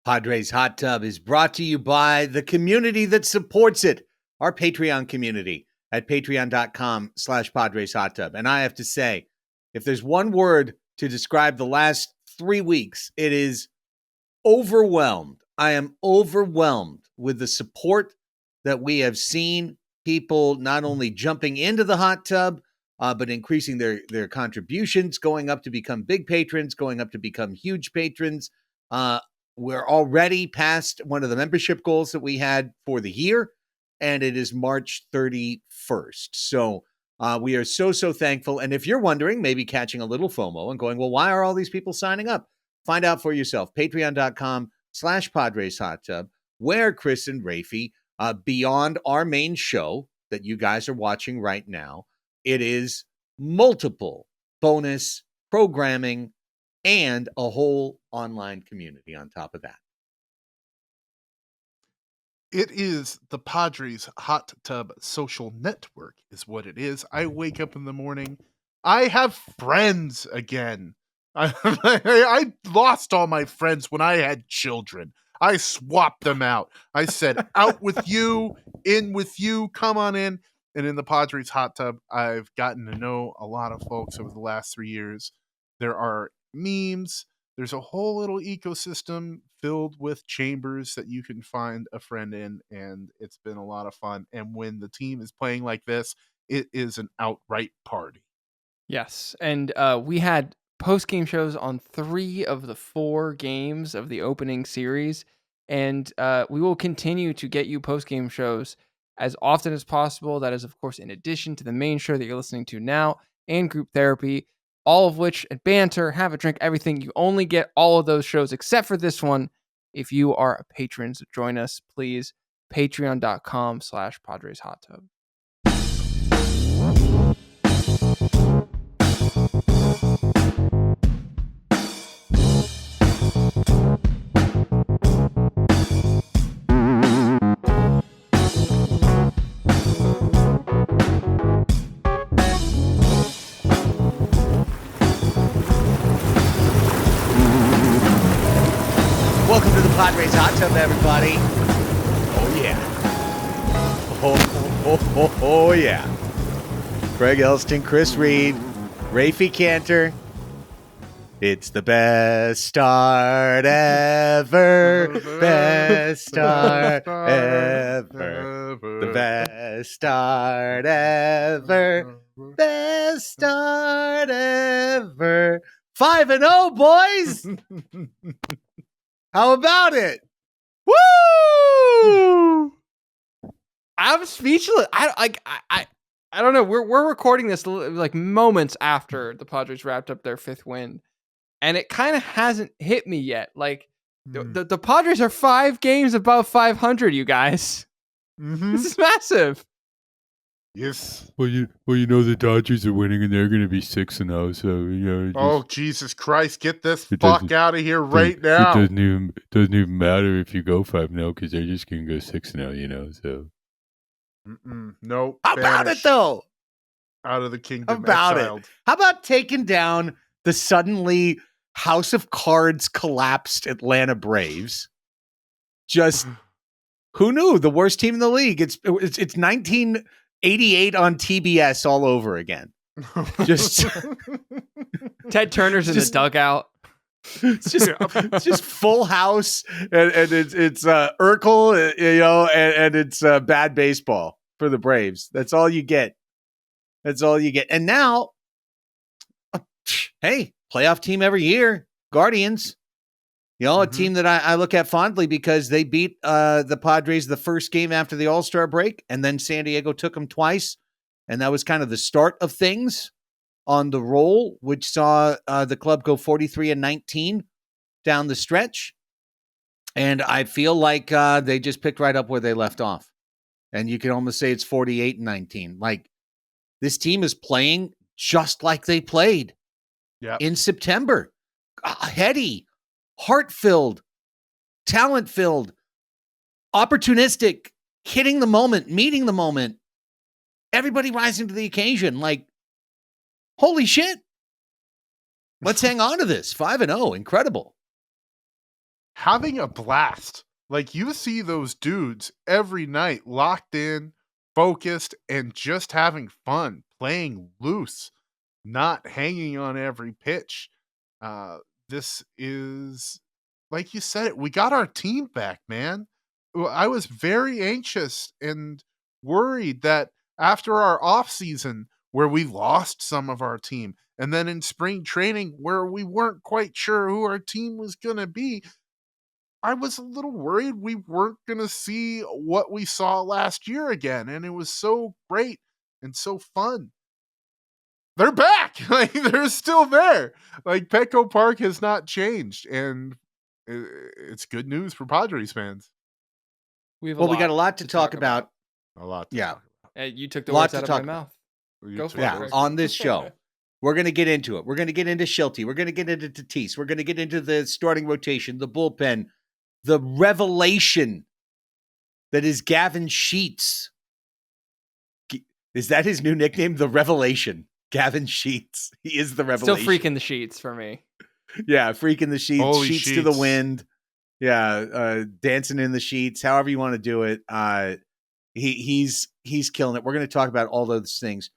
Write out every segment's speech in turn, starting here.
Padres Hot Tub is brought to you by the community that supports it, our Patreon community at patreon.com/Padres Hot Tub. And I have to say, if there's one word to describe the last 3 weeks, it is overwhelmed. I am overwhelmed with the support that we have seen. People not only jumping into the hot tub, but increasing their contributions, going up to become big patrons, going up to become huge patrons. We're already past one of the membership goals that we had for the year, and it is March 31st. So we are so thankful. And if you're wondering, maybe catching a little FOMO and going, well, why are all these people signing up? Find out for yourself. Patreon.com/Padres Hot Tub, where Chris and Raphie, beyond our main show that you guys are watching right now, it is multiple bonus programming and a whole online community on top of that. It is the Padres Hot Tub social network is what it is. I wake up in the morning. I have friends again. I lost all my friends when I had children. I swapped them out. I said, out with you, in with you, come on in. And in the Padres Hot Tub, I've gotten to know a lot of folks over the last 3 years. There are memes. There's a whole little ecosystem filled with chambers that you can find a friend in, and it's been a lot of fun. And when the team is playing like this, it is an outright party. Yes, and we had post-game shows on 3 of the 4 games of the opening series, and we will continue to get you post-game shows as often as possible. That is, of course, in addition to the main show that you're listening to now and group therapy, all of which at Banter, Have a Drink, everything. You only get all of those shows except for this one if you are a patron. So join us, please. Patreon.com/Padres Hot Tub. Welcome to the Padres Hot Tub, everybody. Oh, yeah. Oh, yeah. Craig Elsten, Chris Reed, Raphie Cantor. It's the best start ever. Best start ever. The best start ever. Best start ever. 5-0, boys. How about it? Woo! I'm speechless. I don't know. We're recording this like moments after the Padres wrapped up their 5th win, and it kind of hasn't hit me yet. Like the Padres are 5 games above 500. You guys, This is massive. Yes. Well, you know the Dodgers are winning and they're going to be 6-0. So oh Jesus Christ! Get this fuck out of here right now. It doesn't even matter if you go 5-0 because they're just going to go 6-0. So. No. How about it though? Out of the kingdom. About exiled. it. How about taking down the suddenly House of Cards collapsed Atlanta Braves? Just who knew? The worst team in the league. It's 1988 on TBS all over again. Just Ted Turner's in the dugout. It's just Full House, and it's Urkel, and it's bad baseball for the Braves. That's all you get. That's all you get. And now, hey, playoff team every year, Guardians. A team that I look at fondly because they beat the Padres the first game after the All-Star break, and then San Diego took them twice, and that was kind of the start of things on the roll, which saw the club go 43-19 down the stretch. And I feel like they just picked right up where they left off. And you can almost say it's 48-19. Like, this team is playing just like they played in September. Heady, heart-filled, talent-filled, opportunistic, hitting the moment, meeting the moment. Everybody rising to the occasion. Like, holy shit. Let's hang on to this. 5-0. Incredible. having a blast. Like, you see those dudes every night locked in, focused, and just having fun, playing loose, not hanging on every pitch. This is, like you said it, we got our team back, man. I was very anxious and worried that after our off season, where we lost some of our team, and then in spring training, where we weren't quite sure who our team was going to be, I was a little worried we weren't going to see what we saw last year again. And it was so great and so fun. They're back. Like, they're still there. Like, Petco Park has not changed. And it's good news for Padres fans. We have Well, we got a lot to talk about. A lot. To Yeah. talk Hey, you took the Lot words to out of my talk mouth. about. Go for Yeah, it. on this show. We're going to get into it. We're going to get into Shildt. We're going to get into Tatis. We're going to get into the starting rotation, the bullpen, the revelation that is Gavin Sheets. Is that his new nickname? The Revelation. Gavin Sheets. He is the revelation. Still freaking the sheets for me. Yeah, freaking the sheets. Holy sheets to the sheets. wind. Yeah, dancing in the sheets. However you want to do it. He's killing it. We're going to talk about all those things.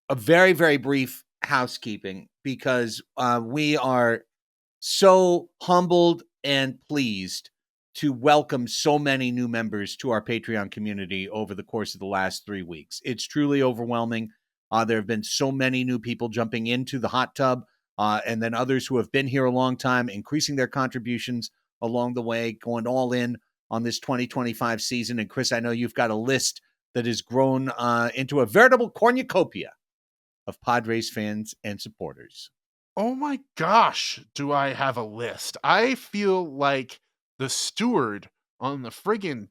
A very, very brief housekeeping, because we are so humbled and pleased to welcome so many new members to our Patreon community over the course of the last 3 weeks. It's truly overwhelming. There have been so many new people jumping into the hot tub, and then others who have been here a long time, increasing their contributions along the way, going all in on this 2025 season. And Chris, I know you've got a list that has grown into a veritable cornucopia of Padres fans and supporters. Oh my gosh, do I have a list? I feel like the steward on the friggin'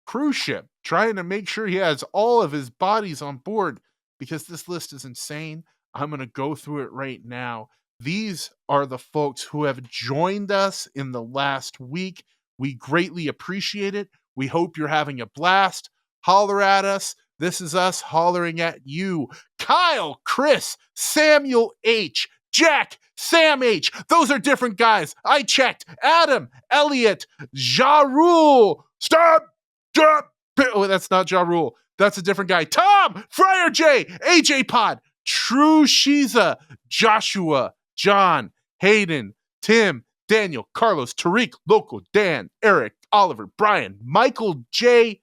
cruise ship trying to make sure he has all of his bodies on board, because this list is insane. I'm going to go through it right now. These are the folks who have joined us in the last week. We greatly appreciate it. We hope you're having a blast. Holler at us. This is us hollering at you. Kyle, Chris, Samuel H., Jack, Sam H. Those are different guys. I checked. Adam, Elliot, Ja Rule. Stop. Oh, that's not Ja Rule. That's a different guy. Tom, Friar J, AJ Pod, True Shiza, Joshua, John, Hayden, Tim, Daniel, Carlos, Tariq, Local, Dan, Eric, Oliver, Brian, Michael J,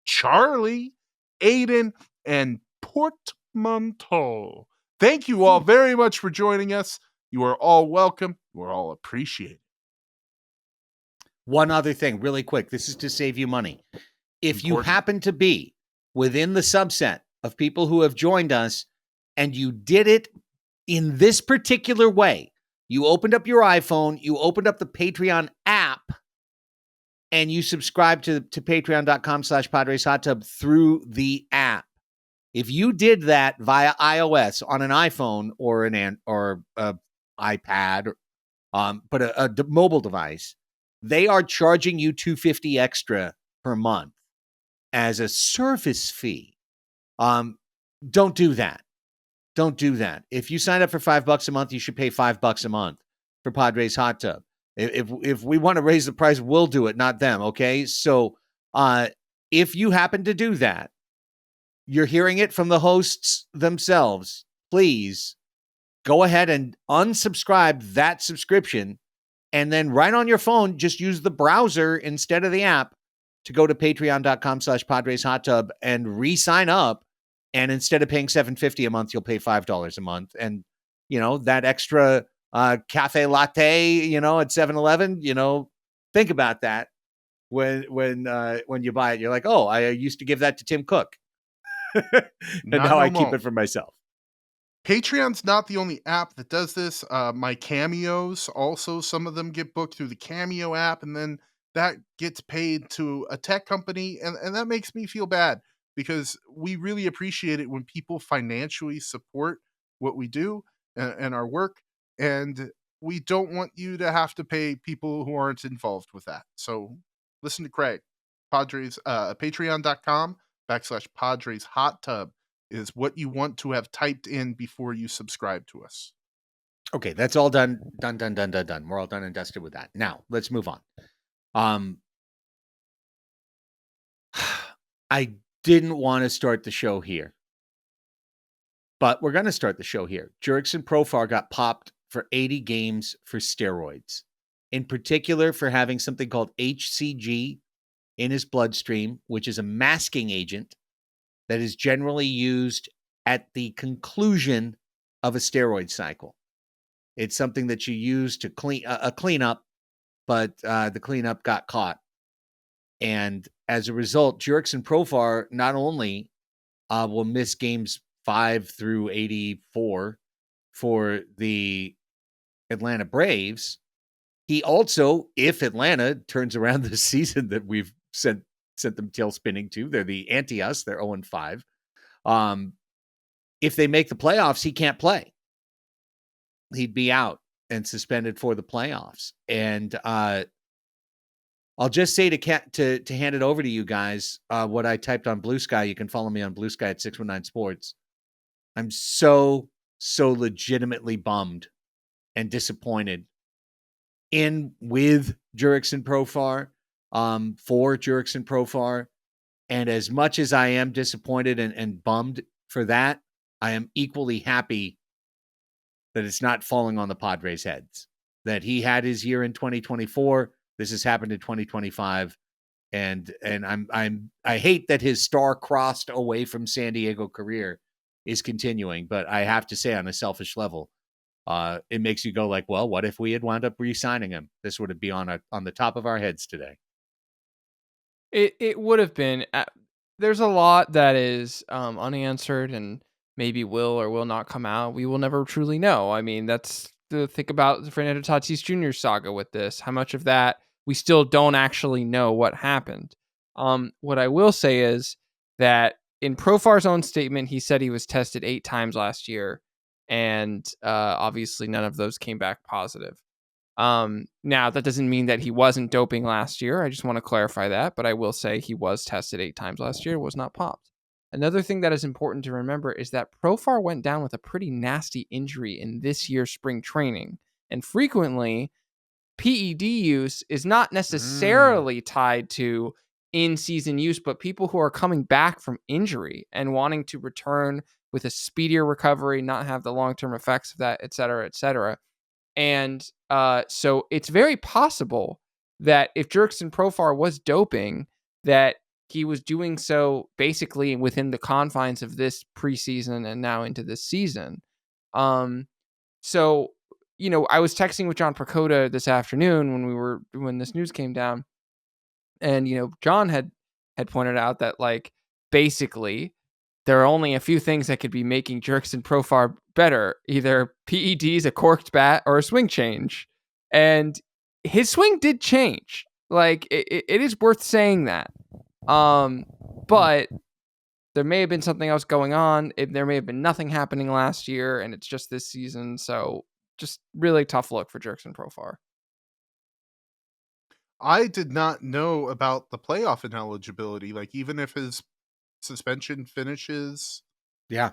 Charlie, Aiden, and Portmanteau. Thank you all very much for joining us. You are all welcome. You are all appreciated. One other thing, really quick. This is to save you money. If you Important. happen to be within the subset of people who have joined us and you did it in this particular way, you opened up your iPhone, you opened up the Patreon app, and you subscribe to patreon.com/Padres Hot Tub through the app. If you did that via iOS on an iPhone or an iPad, but a mobile device, they are charging you $250 extra per month as a service fee. Don't do that. Don't do that. If you sign up for $5 a month, you should pay $5 a month for Padres Hot Tub. If we want to raise the price, we'll do it, not them. Okay. So, if you happen to do that, you're hearing it from the hosts themselves. Please go ahead and unsubscribe that subscription. And then right on your phone, just use the browser instead of the app to go to patreon.com/Padres Hot Tub and re-sign up. And instead of paying $7.50 a month, you'll pay $5 a month. And, that extra cafe latte, at 7-Eleven, think about that when you buy it. You're like, oh, I used to give that to Tim Cook. And now I keep it for myself. Patreon's not the only app that does this. My Cameos, also, some of them get booked through the Cameo app, and then that gets paid to a tech company. And that makes me feel bad, because we really appreciate it when people financially support what we do and our work. And we don't want you to have to pay people who aren't involved with that. So listen to Craig. Padres, patreon.com/Padres Hot Tub is what you want to have typed in before you subscribe to us. Okay, that's all done. Done. We're all done and dusted with that. Now let's move on. I didn't want to start the show here, but we're going to start the show here. Jurickson Profar got popped for 80 games for steroids, in particular for having something called HCG in his bloodstream, which is a masking agent that is generally used at the conclusion of a steroid cycle. It's something that you use to clean a cleanup, but the cleanup got caught. And as a result, Jurickson Profar not only will miss games 5 through 84 for the Atlanta Braves, he also, if Atlanta turns around the season that we've sent them tail spinning to, they're the anti-us, they're 0-5. If they make the playoffs, he can't play. He'd be out and suspended for the playoffs. And I'll just say to hand it over to you guys, what I typed on Blue Sky. You can follow me on Blue Sky at 619 Sports. I'm so legitimately bummed and disappointed with Jurickson Profar, for Jurickson Profar. And as much as I am disappointed and bummed for that, I am equally happy that it's not falling on the Padres' heads, that he had his year in 2024. This has happened in 2025. And I hate that his star-crossed away from San Diego career is continuing, but I have to say, on a selfish level, it makes you go like, well, what if we had wound up re-signing him? This would be on the top of our heads today. It would have been. There's a lot that is unanswered and maybe will or will not come out. We will never truly know. I mean, that's the thing about the Fernando Tatis Jr. saga with this. How much of that we still don't actually know what happened. What I will say is that in Profar's own statement, he said he was tested 8 times last year, and obviously none of those came back positive. Now, that doesn't mean that he wasn't doping last year. I just want to clarify that, but I will say he was tested 8 times last year, was not popped. Another thing that is important to remember is that Profar went down with a pretty nasty injury in this year's spring training, and frequently PED use is not necessarily tied to in-season use, but people who are coming back from injury and wanting to return with a speedier recovery, not have the long-term effects of that, et cetera, et cetera. And so it's very possible that if Jurickson Profar was doping, that he was doing so basically within the confines of this preseason and now into this season. So, I was texting with John Prakoda this afternoon when this news came down, and John had pointed out that basically there are only a few things that could be making Jurickson Profar better, either PEDs, a corked bat, or a swing change. And his swing did change. It is worth saying that. But there may have been something else going on. There may have been nothing happening last year, and it's just this season. So just really tough look for Jurickson Profar. I did not know about the playoff ineligibility. Even if his suspension finishes, Yeah.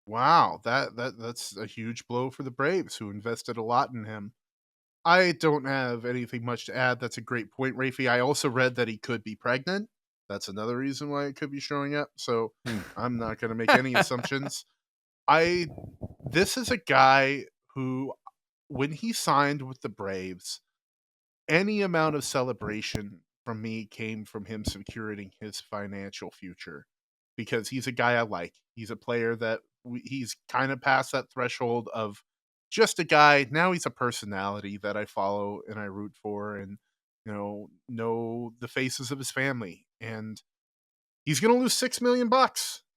Wow, that's a huge blow for the Braves, who invested a lot in him. I don't have anything much to add. That's a great point, Raphie. I also read that he could be pregnant. That's another reason why it could be showing up. So I'm not going to make any assumptions. This is a guy who, when he signed with the Braves, any amount of celebration from me came from him securing his financial future, because he's a guy I like. He's a player that he's kind of past that threshold of just a guy. Now he's a personality that I follow and I root for, and know the faces of his family. And he's going to lose $6 million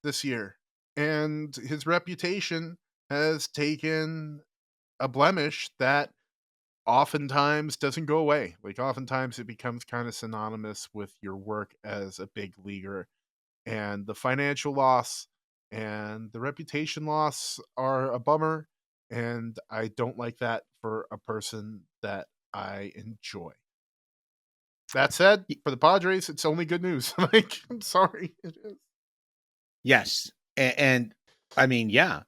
this year, and his reputation has taken a blemish that oftentimes doesn't go away. Oftentimes it becomes kind of synonymous with your work as a big leaguer, and the financial loss and the reputation loss are a bummer, and I don't like that for a person that I enjoy. That said, for the Padres, it's only good news. I'm sorry, it is. Yes. And I mean, yeah.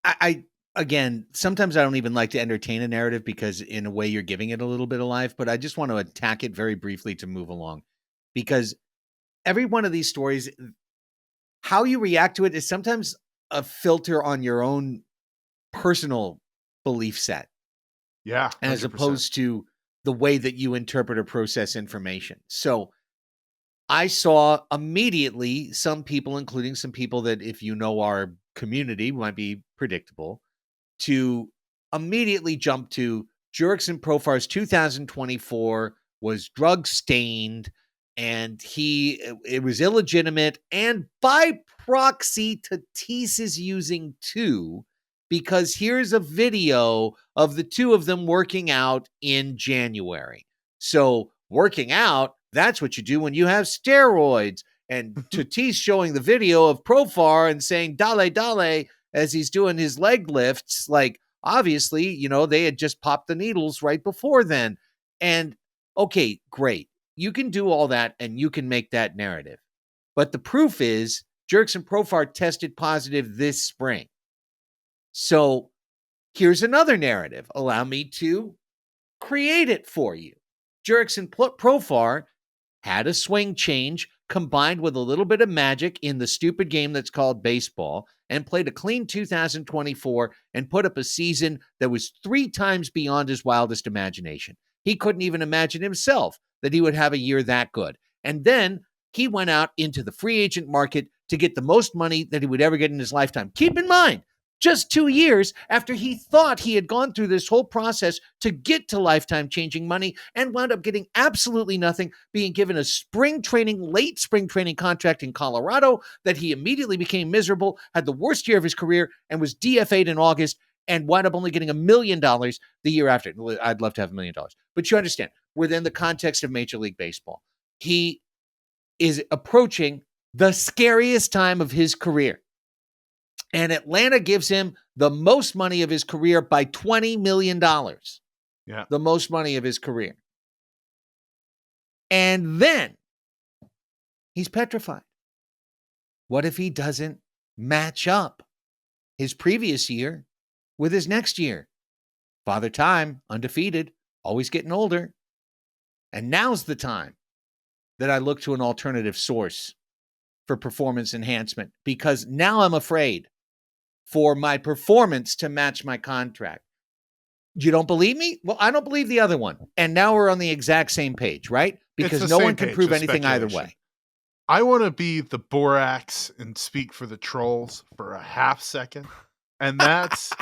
I again, sometimes I don't even like to entertain a narrative because in a way you're giving it a little bit of life, but I just want to attack it very briefly to move along, because every one of these stories, how you react to it is sometimes a filter on your own personal belief set, Yeah, as 100%. opposed to the way that you interpret or process information. So I saw immediately some people, including some people that, if you know our community, might be predictable, to immediately jump to Jurickson Profar's 2024 was drug stained, and it was illegitimate, and by proxy Tatis is using too, because here's a video of the two of them working out in January. So working out, that's what you do when you have steroids. And Tatis showing the video of Profar and saying dale dale as he's doing his leg lifts. Like, obviously, they had just popped the needles right before then. And okay, great. You can do all that and you can make that narrative. But the proof is Jurickson Profar tested positive this spring. So here's another narrative. Allow me to create it for you. Jurickson Profar had a swing change combined with a little bit of magic in the stupid game that's called baseball, and played a clean 2024 and put up a season that was 3 times beyond his wildest imagination. He couldn't even imagine himself that he would have a year that good. And then he went out into the free agent market to get the most money that he would ever get in his lifetime. Keep in mind, just 2 years after he thought he had gone through this whole process to get to lifetime changing money, and wound up getting absolutely nothing, being given a late spring training contract in Colorado that he immediately became miserable, had the worst year of his career, and was DFA'd in August, and wound up only getting $1 million the year after. I'd love to have $1 million. But you understand, within the context of Major League Baseball, he is approaching the scariest time of his career. And Atlanta gives him the most money of his career by $20 million. Yeah. The most money of his career. And then he's petrified. What if he doesn't match up his previous year with his next year? Father Time, undefeated, always getting older. And now's the time that I look to an alternative source for performance enhancement, because now I'm afraid for my performance to match my contract. You don't believe me? Well, I don't believe the other one. And now we're on the exact same page, right? Because no one can prove anything either way. I want to be the Borax and speak for the trolls for a half second. And that's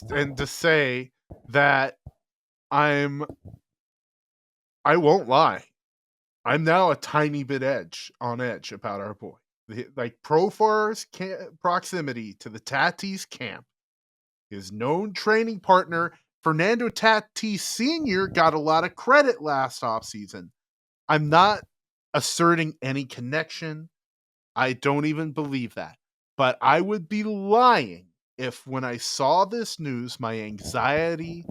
and to say that I won't lie. I'm now a tiny bit on edge about our boy. Like Profar's proximity to the Tatis camp, his known training partner, Fernando Tatis Sr., got a lot of credit last offseason. I'm not asserting any connection. I don't even believe that. But I would be lying if, when I saw this news, my anxiety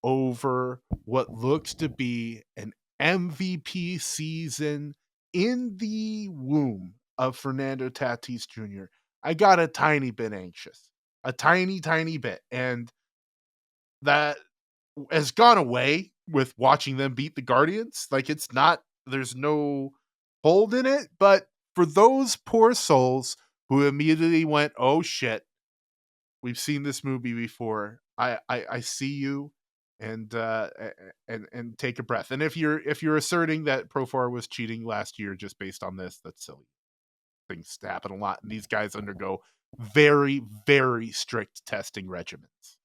over what looks to be an MVP season in the womb of Fernando Tatis Jr., I got a tiny bit anxious. A tiny, tiny bit. And that has gone away with watching them beat the Guardians. Like, there's no hold in it. But for those poor souls who immediately went, oh shit, we've seen this movie before, I see you. And take a breath. And if you're asserting that Profar was cheating last year just based on this, that's silly. Things happen a lot, and these guys undergo very, very strict testing regimens.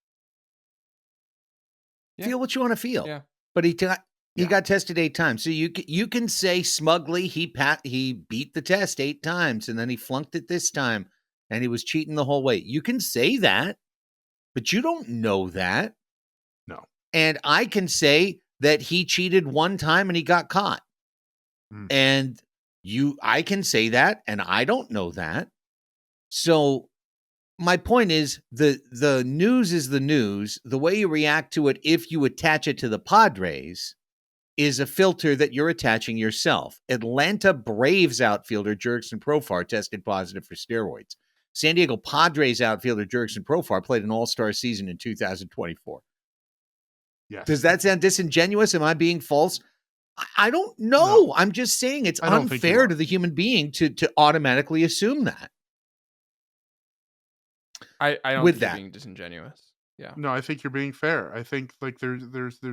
Yeah. Feel what you want to feel. Yeah. But he got tested 8 times. So you can say smugly he beat the test 8 times and then he flunked it this time and he was cheating the whole way. You can say that, but you don't know that. No. And I can say that he cheated 1 time and he got caught. And I can say that, and I don't know that. So my point is, the news is the news. The way you react to it, if you attach it to the Padres, is a filter that you're attaching yourself. Atlanta Braves outfielder Jurickson Profar tested positive for steroids. San Diego Padres outfielder Jurickson Profar played an all-star season in 2024. Yes. Does that sound disingenuous? Am I being false? I don't know. I'm just saying it's I don't think you unfair are. to the human being to automatically assume that. I don't With think you're that. being disingenuous. Yeah. No, I think you're being fair. I think like they're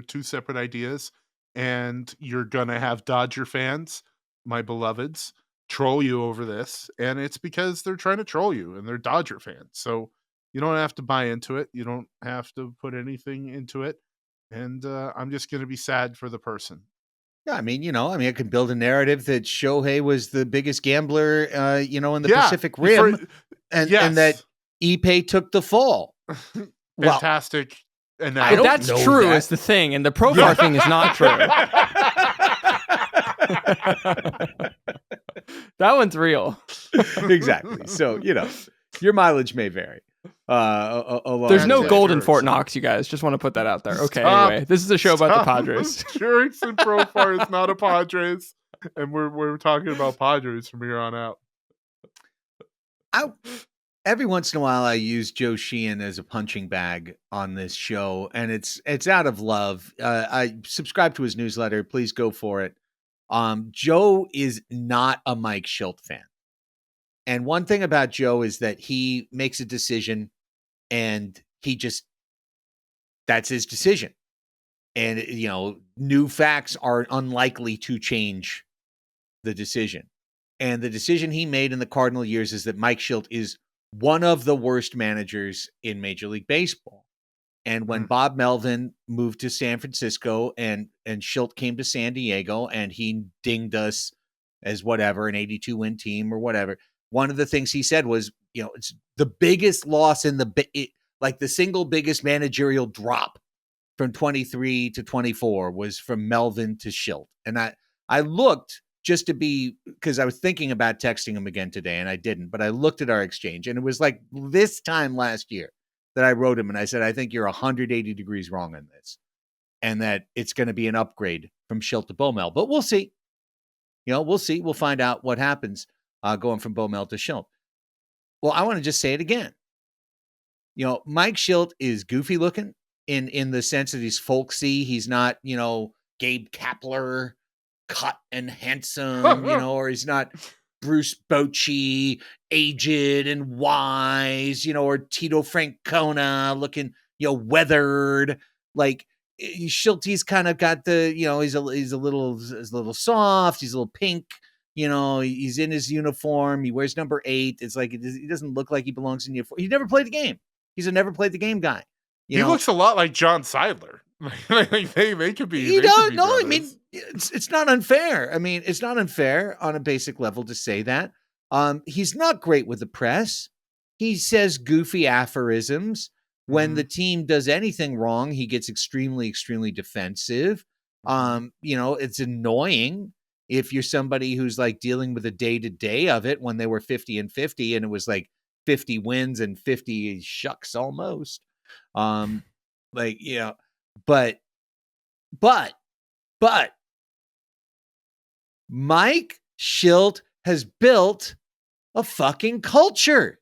two separate ideas, and you're gonna have Dodger fans, my beloveds, troll you over this, and it's because they're trying to troll you and they're Dodger fans. So you don't have to buy into it. You don't have to put anything into it. And I'm just gonna be sad for the person. Yeah, I mean, I could build a narrative that Shohei was the biggest gambler, in the Yeah, Pacific Rim, and yes. that Ippei took the fall. Well, Fantastic. And I If don't that's know true, that. is the thing, and the Profar thing is not true. That one's real. Exactly. So, your mileage may vary. There's no Yeah, gold in sure, Fort so- Knox, you guys. Just want to put that out there. Okay, Stop. anyway. This is a show about the Padres. Jurickson Profar is not a Padres, and we're talking about Padres from here on out. Every once in a while, I use Joe Sheehan as a punching bag on this show, and it's out of love. I subscribe to his newsletter. Please go for it. Joe is not a Mike Shildt fan. And one thing about Joe is that he makes a decision and that's his decision. And, new facts are unlikely to change the decision. And the decision he made in the Cardinal years is that Mike Shildt is one of the worst managers in Major League Baseball. And when Bob Melvin moved to San Francisco and Shildt came to San Diego and he dinged us as whatever, an 82-win team or whatever, one of the things he said was, it's the biggest loss in the single biggest managerial drop from 23 to 24 was from Melvin to Shildt. And I looked just to be, because I was thinking about texting him again today and I didn't, but I looked at our exchange and it was like this time last year that I wrote him and I said, I think you're 180 degrees wrong on this and that it's going to be an upgrade from Shildt to Bomel, but we'll see. We'll see. We'll find out what happens going from Bomel to Shildt. Well, I want to just say it again. Mike Shildt is goofy looking in the sense that he's folksy. He's not, Gabe Kapler, cut and handsome, or he's not Bruce Bochy, aged and wise, or Tito Francona looking, weathered. Like Shildt, he's kind of got the, he's a little soft. He's a little pink. He's in his uniform. He wears number 8. It's like he doesn't look like he belongs in uniform. He never played the game. He's a never played the game guy. He looks a lot like John Seidler. They could be. You they don't could be know. I brothers. mean, it's not unfair. I mean, it's not unfair on a basic level to say that. He's not great with the press. He says goofy aphorisms. When the team does anything wrong, he gets extremely, extremely defensive. It's annoying if you're somebody who's like dealing with the day-to-day of it when they were 50-50 and it was like 50 wins and 50 shucks almost. But Mike Shildt has built a fucking culture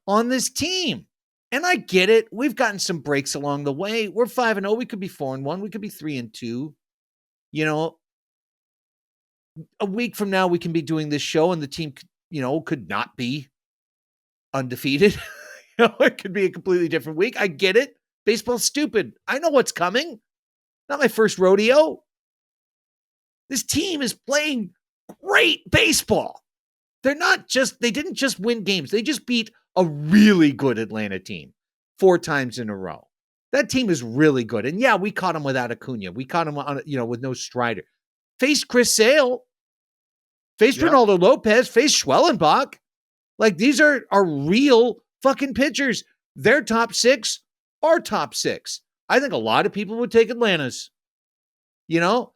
on this team. And I get it. We've gotten some breaks along the way. We're 5-0. We could be 4-1. We could be 3-2. A week from now, we can be doing this show and the team, could not be undefeated. It could be a completely different week. I get it. Baseball's stupid. I know what's coming. Not my first rodeo. This team is playing great baseball. They didn't just win games. They just beat a really good Atlanta team 4 times in a row. That team is really good. And yeah, we caught them without Acuna. We caught them on, with no Strider. Faced Chris Sale. Faced Ronaldo Lopez. Faced Schwellenbach. Like, these are real fucking pitchers. Their top 6 are top 6. I think a lot of people would take Atlanta's. Not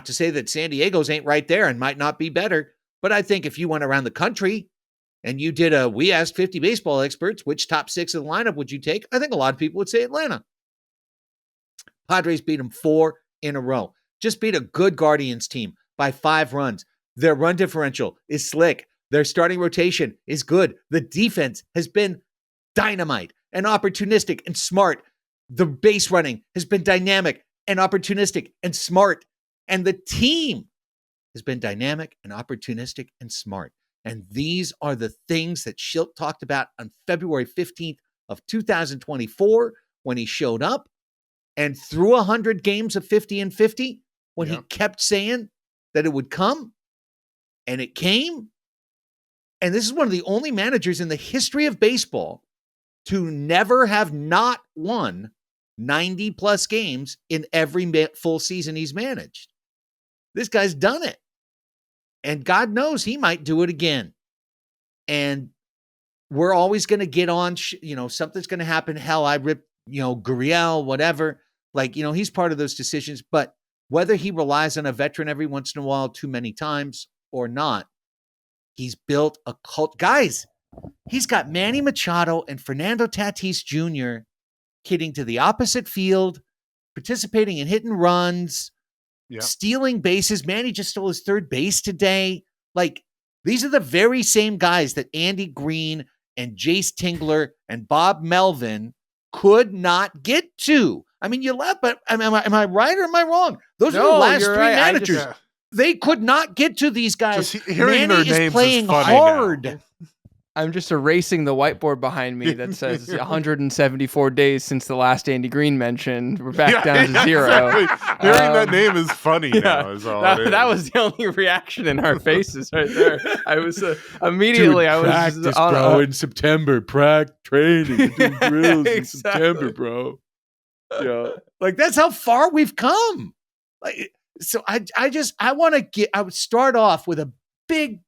to say that San Diego's ain't right there and might not be better, but I think if you went around the country and you did we asked 50 baseball experts, which top 6 of the lineup would you take? I think a lot of people would say Atlanta. Padres beat them 4 in a row. Just beat a good Guardians team by 5 runs. Their run differential is slick. Their starting rotation is good. The defense has been dynamite and opportunistic and smart. The base running has been dynamic and opportunistic and smart. And the team has been dynamic and opportunistic and smart. And these are the things that Shildt talked about on February 15th of 2024 when he showed up and threw 100 games of 50 and 50 when he kept saying that it would come, and it came. And this is one of the only managers in the history of baseball to never have not won 90 plus games in every full season he's managed. This guy's done it. And God knows he might do it again. And we're always going to get on, something's going to happen. Hell, I ripped, Gurriel, whatever. Like, he's part of those decisions. But whether he relies on a veteran every once in a while too many times or not, he's built a cult. Guys, he's got Manny Machado and Fernando Tatis Jr. hitting to the opposite field, participating in hit and runs, stealing bases. Manny just stole his third base today. Like, these are the very same guys that Andy Green and Jace Tingler and Bob Melvin could not get to. I mean, you laugh, but am I right or am I wrong? Those are the last three managers. They could not get to these guys. Just hearing Manny their names is playing is funny hard. now. I'm just erasing the whiteboard behind me that says 174 days since the last Andy Green mentioned. We're back down to zero. Exactly. Hearing that name is funny now. Is all that was the only reaction in our faces right there. I was immediately. Dude, I was practice, on, bro, in September. Training, doing drills in September, bro. Yeah, like that's how far we've come. Like, so I would start off with a big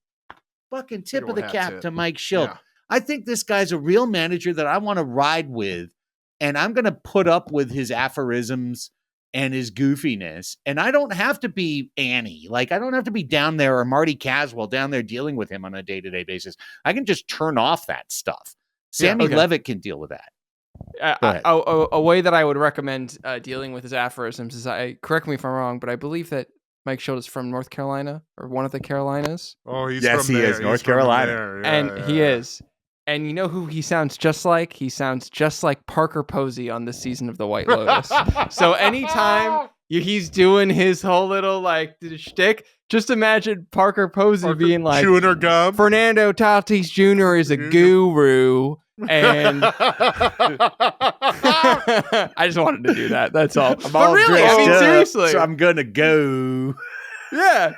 fucking tip of the cap to Mike Shildt. Yeah. I think this guy's a real manager that I want to ride with, and I'm going to put up with his aphorisms and his goofiness. And I don't have to be Annie. Like, I don't have to be down there or Marty Caswell down there dealing with him on a day-to-day basis. I can just turn off that stuff. Sammy Levitt can deal with that. A way that I would recommend dealing with his aphorisms is, correct me if I'm wrong, but I believe that Mike Shildt is from North Carolina or one of the Carolinas. Oh, he is North Carolina, he is. And you know who he sounds just like? He sounds just like Parker Posey on this season of The White Lotus. So anytime he's doing his whole little shtick, just imagine Parker Posey being like, chewing her gum. Fernando Tatis Jr. is a guru. And I just wanted to do that. That's all. But really, I mean, seriously. So I'm going to go. Yeah.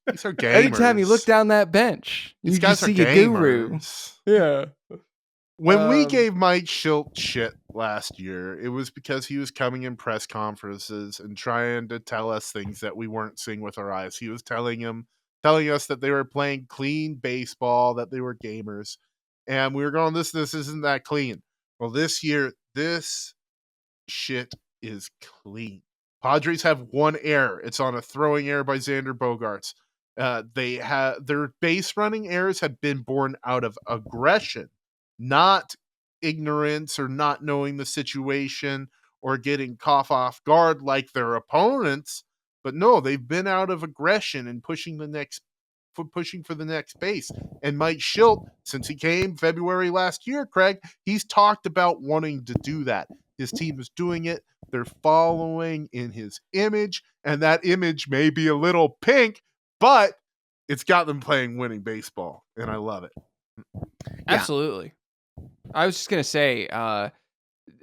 These are gamers. Anytime you look down that bench, you just see a guru. Yeah. When we gave Mike Shildt shit last year, it was because he was coming in press conferences and trying to tell us things that we weren't seeing with our eyes. He was telling us that they were playing clean baseball, that they were gamers. And we were going, this isn't that clean. Well, this year, this shit is clean. Padres have one error. It's on a throwing error by Xander Bogaerts. Their base running errors have been born out of aggression, not ignorance or not knowing the situation or getting caught off guard like their opponents. But no, they've been out of aggression and pushing for the next base. And Mike Shildt, since he came February last year, Craig, he's talked about wanting to do that. His team is doing it. They're following in his image, and that image may be a little pink, but it's got them playing winning baseball, and I love it. Absolutely. I was just going to say,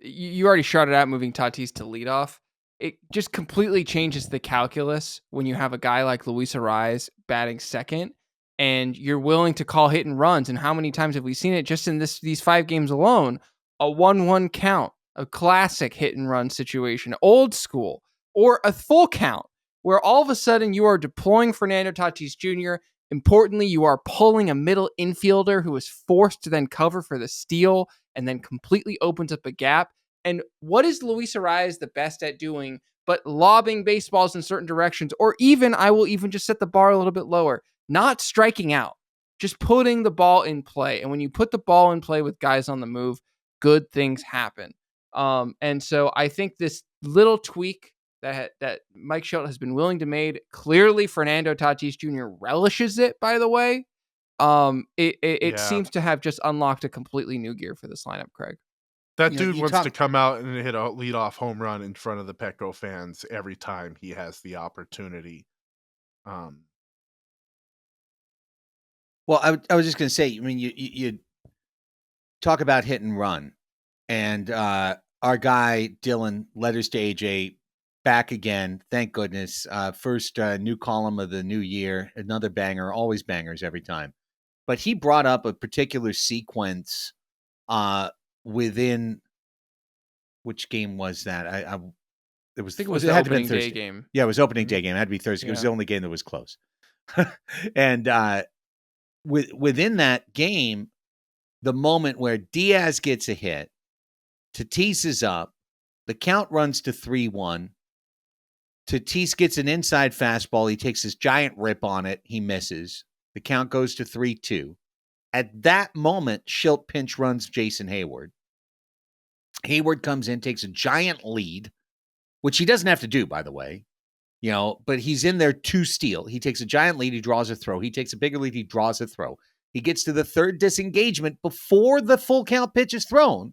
you already shouted out moving Tatis to leadoff. It just completely changes the calculus when you have a guy like Luis Arraez batting second, and you're willing to call hit and runs. And how many times have we seen it just in these 5 games alone? A 1-1 count, a classic hit and run situation, old school, or a full count, where all of a sudden you are deploying Fernando Tatis Jr. Importantly, you are pulling a middle infielder who is forced to then cover for the steal and then completely opens up a gap. And what is Luis Arraez the best at doing but lobbing baseballs in certain directions? Or even, I will even just set the bar a little bit lower, not striking out, just putting the ball in play. And when you put the ball in play with guys on the move, good things happen. And so I think this little tweak that Mike Shildt has been willing to make, clearly Fernando Tatis Jr. relishes it, by the way. It Yeah. seems to have just unlocked a completely new gear for this lineup, Craig. That You know, dude you wants talk- to come out and hit a leadoff home run in front of the Petco fans every time he has the opportunity. Well, I was just going to say, I mean, you talk about hit and run, and our guy Dylan, letters to AJ, back again. Thank goodness. First new column of the new year, another banger. Always bangers every time. But he brought up a particular sequence within which game was that? It was. I think it was it the had to have been opening day Thursday. game. Yeah, it was opening day game. It had to be Thursday. It was Yeah. the only game that was close. And within that game, the moment where Diaz gets a hit, Tatis is up, the count runs to 3-1. Tatis gets an inside fastball. He takes this giant rip on it. He misses. The count goes to 3-2. At that moment, Shildt pinch runs Jason Hayward. Hayward comes in, takes a giant lead, which he doesn't have to do, by the way. You know, but he's in there to steal. He takes a giant lead. He draws a throw. He takes a bigger lead. He draws a throw. He gets to the third disengagement before the full count pitch is thrown.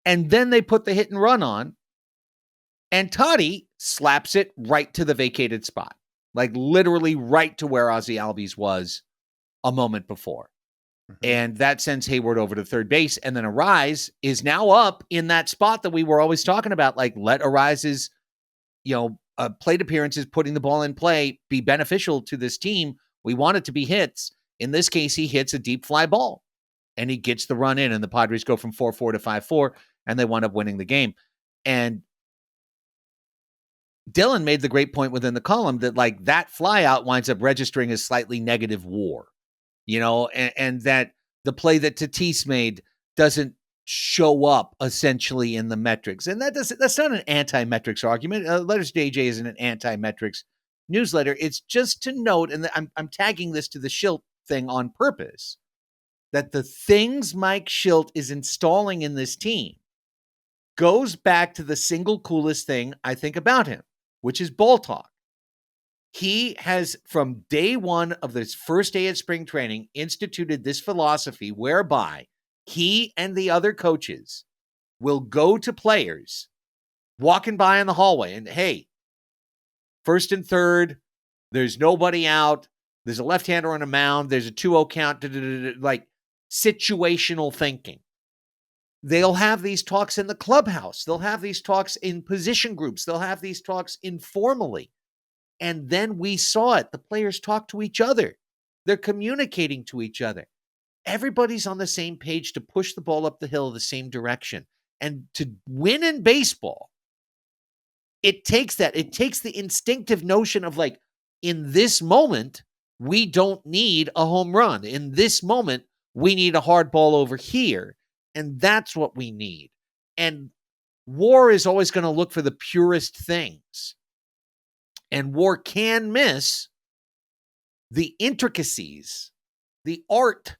And then they put the hit and run on. And Toddy slaps it right to the vacated spot. Like literally right to where Ozzie Albies was a moment before. And that sends Hayward over to third base. And then Arise is now up in that spot that we were always talking about. Like, let Arise's, plate appearances, putting the ball in play, be beneficial to this team. We want it to be hits. In this case, he hits a deep fly ball. And he gets the run in. And the Padres go from 4-4 to 5-4. And they wind up winning the game. And Dylan made the great point within the column that, like, that flyout winds up registering as slightly negative WAR. And that the play that Tatis made doesn't show up essentially in the metrics. And that's not an anti-metrics argument. Letters to AJ isn't an anti-metrics newsletter. It's just to note, and I'm tagging this to the Shildt thing on purpose, that the things Mike Shildt is installing in this team goes back to the single coolest thing I think about him, which is ball talk. He has, from day one of this first day at spring training, instituted this philosophy whereby he and the other coaches will go to players walking by in the hallway and, hey, first and third, there's nobody out, there's a left-hander on a mound, there's a 2-0 count, like situational thinking. They'll have these talks in the clubhouse. They'll have these talks in position groups. They'll have these talks informally. And then we saw it. The players talk to each other. They're communicating to each other. Everybody's on the same page to push the ball up the hill the same direction. And to win in baseball, it takes that. It takes the instinctive notion of, like, in this moment, we don't need a home run. In this moment, we need a hard ball over here. And that's what we need. And WAR is always going to look for the purest things. And WAR can miss the intricacies, the art,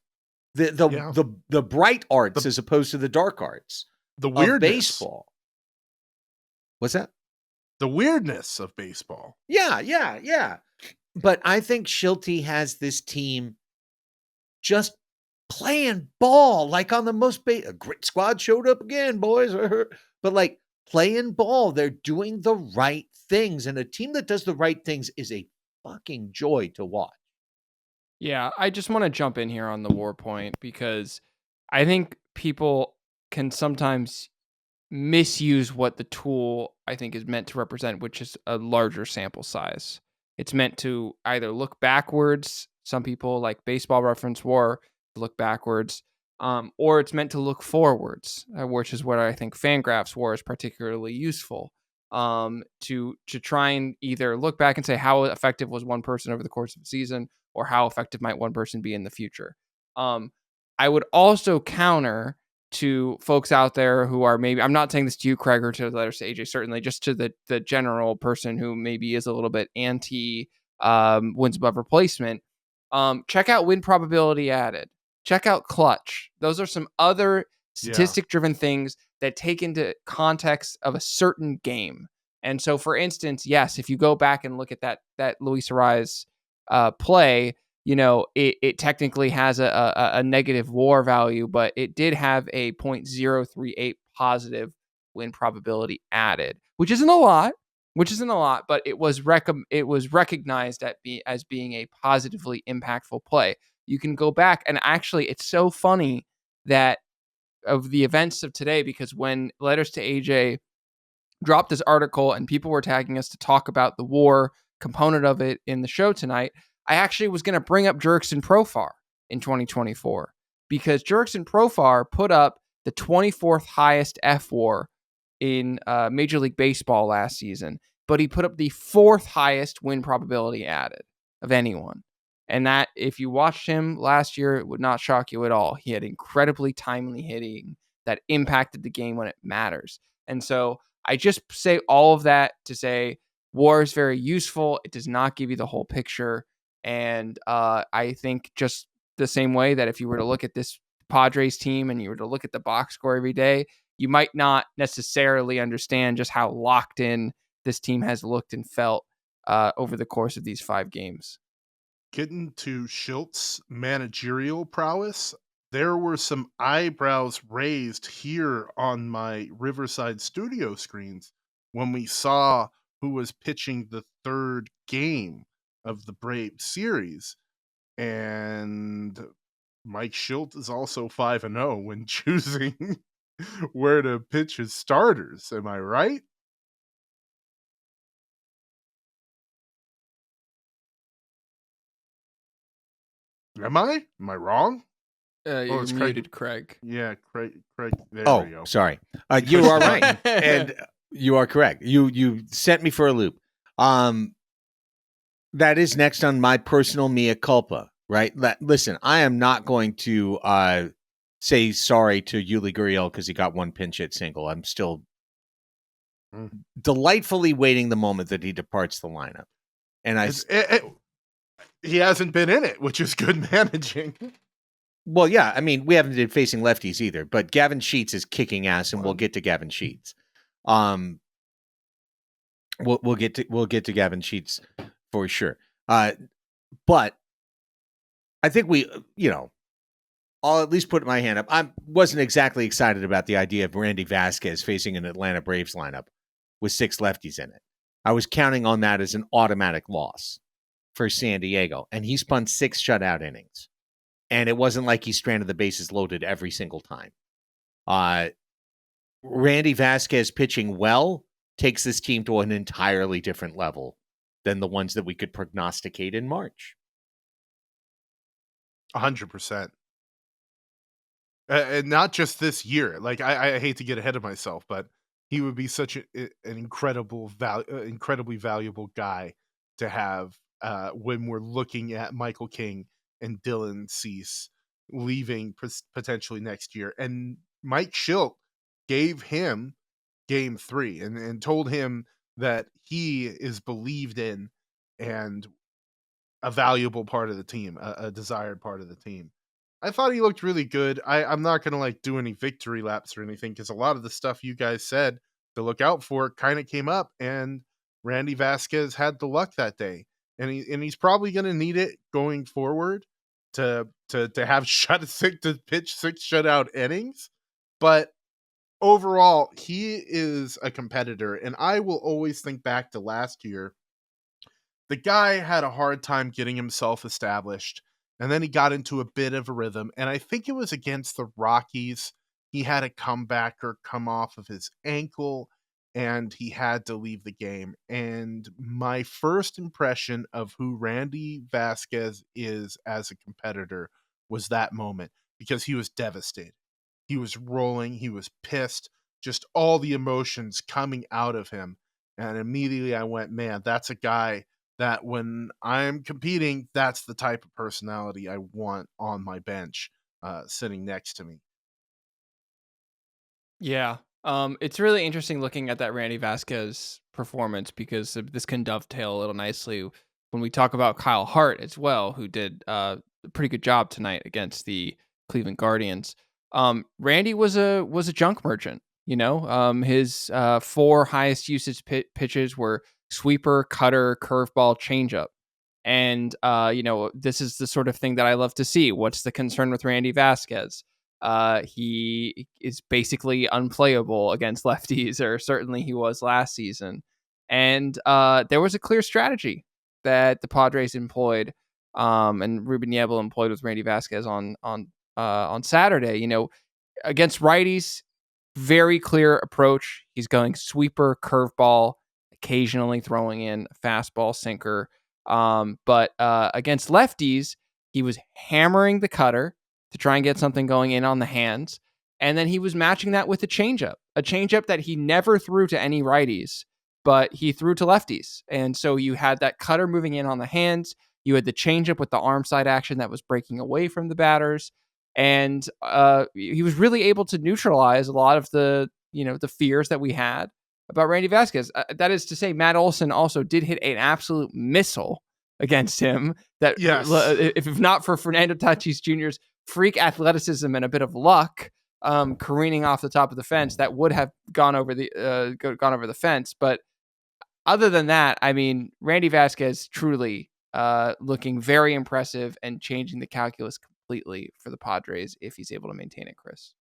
the bright arts as opposed to the dark arts, the weirdness of baseball. What's that? The weirdness of baseball. Yeah. But I think Shildt has this team just playing ball, like on the most a grit squad showed up again, boys. But like playing ball, they're doing the right things, and a team that does the right things is a fucking joy to watch. Yeah, I just want to jump in here on the WAR point because I think people can sometimes misuse what the tool I think is meant to represent, which is a larger sample size. It's meant to either look backwards. Some people, like Baseball Reference WAR, look backwards, or it's meant to look forwards, which is what I think Fangraphs WAR is particularly useful. To try and either look back and say how effective was one person over the course of the season, or how effective might one person be in the future. I would also counter to folks out there who are maybe, I'm not saying this to you, Craig, or to the letters to AJ, certainly just to the general person who maybe is a little bit anti wins above replacement. Check out win probability added. Check out clutch. Those are some other statistic-driven things that take into context of a certain game. And so, for instance, yes, if you go back and look at that Luis Ariz play, it technically has a negative WAR value, but it did have a 0.038 positive win probability added, which isn't a lot, but it was recognized as being a positively impactful play. You can go back, and actually, it's so funny that of the events of today, because when Letters to AJ dropped this article and people were tagging us to talk about the WAR component of it in the show tonight, I actually was going to bring up Jurickson Profar in 2024 because Jurickson Profar put up the 24th highest FWAR in Major League Baseball last season, but he put up the 4th highest win probability added of anyone. And that, if you watched him last year, it would not shock you at all. He had incredibly timely hitting that impacted the game when it matters. And so I just say all of that to say WAR is very useful. It does not give you the whole picture. And I think just the same way that if you were to look at this Padres team and you were to look at the box score every day, you might not necessarily understand just how locked in this team has looked and felt over the course of these 5 games. Getting to Shilt's managerial prowess, there were some eyebrows raised here on my Riverside studio screens when we saw who was pitching the 3rd game of the Braves series. And Mike Shildt is also 5-0 when choosing where to pitch his starters. Am I right? Am I wrong? You're it's muted, Craig. Yeah, Craig. There we go. Sorry. You are right, and you are correct. You sent me for a loop. That is next on my personal mea culpa, right? Listen, I am not going to say sorry to Yuli Gurriel because he got 1 pinch hit single. I'm still delightfully waiting the moment that he departs the lineup. And he hasn't been in it, which is good managing. Well, yeah, I mean, we haven't been facing lefties either, but Gavin Sheets is kicking ass, and we'll get to Gavin Sheets. We'll get to Gavin Sheets for sure. But I think I'll at least put my hand up. I wasn't exactly excited about the idea of Randy Vasquez facing an Atlanta Braves lineup with 6 lefties in it. I was counting on that as an automatic loss for San Diego, and he spun 6 shutout innings. And it wasn't like he stranded the bases loaded every single time. Randy Vasquez pitching well takes this team to an entirely different level than the ones that we could prognosticate in March. 100%. And not just this year. Like, I hate to get ahead of myself, but he would be such an incredibly valuable guy to have when we're looking at Michael King and Dylan Cease leaving potentially next year. And Mike Shildt gave him game 3 and told him that he is believed in and a valuable part of the team, a desired part of the team. I thought he looked really good. I'm not going to do any victory laps or anything because a lot of the stuff you guys said to look out for kind of came up, and Randy Vasquez had the luck that day. And he's probably going to need it going forward to have to pitch 6 shutout innings. But overall, he is a competitor, and I will always think back to last year. The guy had a hard time getting himself established, and then he got into a bit of a rhythm, and I think it was against the Rockies. He had a comebacker come off of his ankle, and he had to leave the game. And my first impression of who Randy Vasquez is as a competitor was that moment, because he was devastated. He was rolling. He was pissed. Just all the emotions coming out of him. And immediately I went, man, that's a guy that when I'm competing, that's the type of personality I want on my bench sitting next to me. Yeah. It's really interesting looking at that Randy Vasquez performance because this can dovetail a little nicely when we talk about Kyle Hart as well, who did a pretty good job tonight against the Cleveland Guardians. Randy was a junk merchant. His 4 highest usage pitches were sweeper, cutter, curveball, changeup, And, this is the sort of thing that I love to see. What's the concern with Randy Vasquez? He is basically unplayable against lefties, or certainly he was last season. And there was a clear strategy that the Padres employed, and Ruben Yebel employed with Randy Vasquez on Saturday. Against righties, very clear approach. He's going sweeper, curveball, occasionally throwing in a fastball, sinker. But against lefties, he was hammering the cutter to try and get something going in on the hands. And then he was matching that with a changeup that he never threw to any righties, but he threw to lefties. And so you had that cutter moving in on the hands. You had the changeup with the arm side action that was breaking away from the batters. And he was really able to neutralize a lot of the fears that we had about Randy Vasquez. That is to say, Matt Olson also did hit an absolute missile against him. That Yes. If not for Fernando Tatis Jr.'s freak athleticism and a bit of luck, careening off the top of the fence, that would have gone over the fence. But other than that, I mean, Randy Vasquez truly looking very impressive and changing the calculus completely for the Padres if he's able to maintain it, Chris.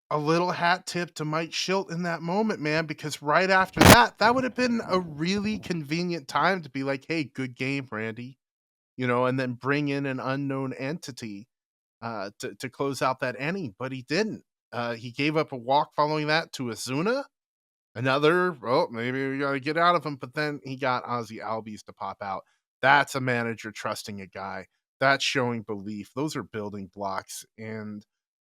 A little hat tip to Mike Shildt in that moment, man, because right after that would have been a really convenient time to be like, hey, good game, Randy, and then bring in an unknown entity to close out that inning. But he didn't. He gave up a walk following that to Ozuna. Another, maybe we got to get out of him. But then he got Ozzy Albies to pop out. That's a manager trusting a guy. That's showing belief. Those are building blocks. And